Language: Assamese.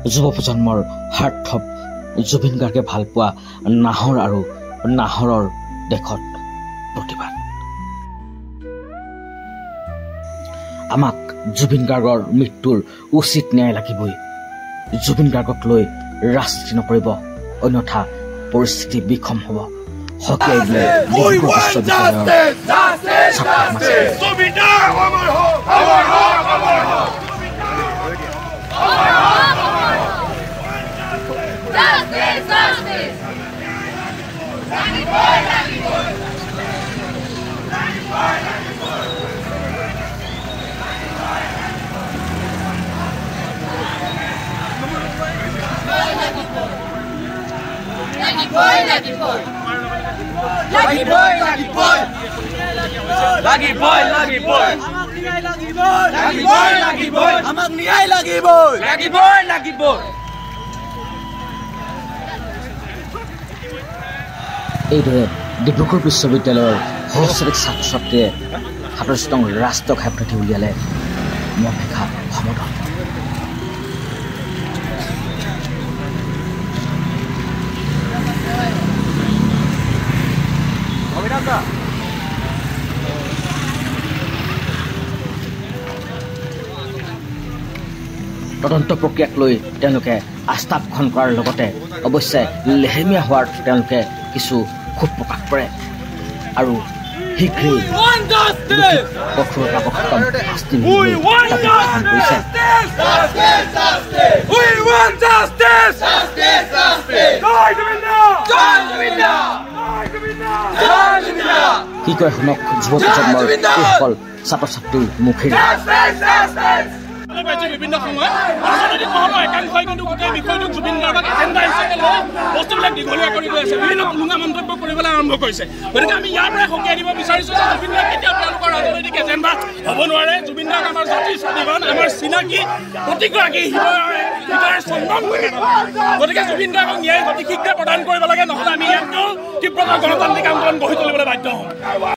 যুৱ প্ৰজন্মৰ হাৰ্থব জুবিন গাৰ্গে ভাল পোৱা নাহৰ আৰু নাহৰৰ দেশত প্ৰতিবাদ। আমাক জুবিন গাৰ্গৰ মৃত্যুৰ উচিত ন্যায় লাগিবই। জুবিন গাৰ্গক লৈ ৰাজনীতি নকৰিব, অন্যথা পৰিস্থিতি বিষম হ'ব। হকিয়াই দিলে ডিব্ৰুগড় বিশ্ববিদ্যালয়ৰ এইদৰে ডিব্ৰুগড় বিশ্ববিদ্যালয়ৰ সহস্ৰাধিক ছাত্ৰ ছাত্ৰীয়ে ২৭ নং ৰাষ্ট্ৰীয় ঘাইপথে উলিয়ালে মহামেঘা সমদল। তদন্ত প্ৰক্ৰিয়াক লৈ তেওঁলোকে আস্থা পোষণ কৰাৰ লগতে অৱশ্যে লেহেমীয়া হোৱাৰ তেওঁলোকে কিছু ক্ষোভ প্ৰকাশ কৰে আৰু শীঘ্ৰেই কঠোৰতাবৰ্তম শাস্তি নিদিবলৈ দাবী উত্থাপন কৰিছে। কি কয় শুনক যুৱ প্ৰজন্মৰ এইসকল ছাত্ৰ ছাত্ৰীৰ মুখেৰে। বিভিন্ন সময়ত ৰাজনৈতিক মহলৰ একাংশই কিন্তু গোটেই বিষয়টোক জুবিন গাৰ্গক এজেণ্ডা হিচাপে লৈ বস্তুবিলাক দীঘলীয়া কৰি গৈ আছে, বিভিন্ন টুলুঙা মন্তব্য কৰিবলৈ আৰম্ভ কৰিছে। গতিকে আমি ইয়াৰ পৰাই সকীয়াই দিব বিচাৰিছোঁ যে জুবিন গাৰ্গ কেতিয়াও তেওঁলোকৰ ৰাজনৈতিক এজেণ্ডা হ'ব নোৱাৰে। জুবিন গাৰ্গ আমাৰ জাতিৰ স্বাভিমান, আমাৰ চিনাকি প্ৰতিগৰাকী হৃদয়ৰ চন্দন। গতিকে জুবিন গাৰ্গক ন্যায় অতি শীঘ্ৰে প্ৰদান কৰিব লাগে, নহ'লে আমি ইয়াতকৈ তীব্ৰতৰ গণতান্ত্ৰিক আন্দোলন গঢ়ি তুলিবলৈ বাধ্য হ'ম।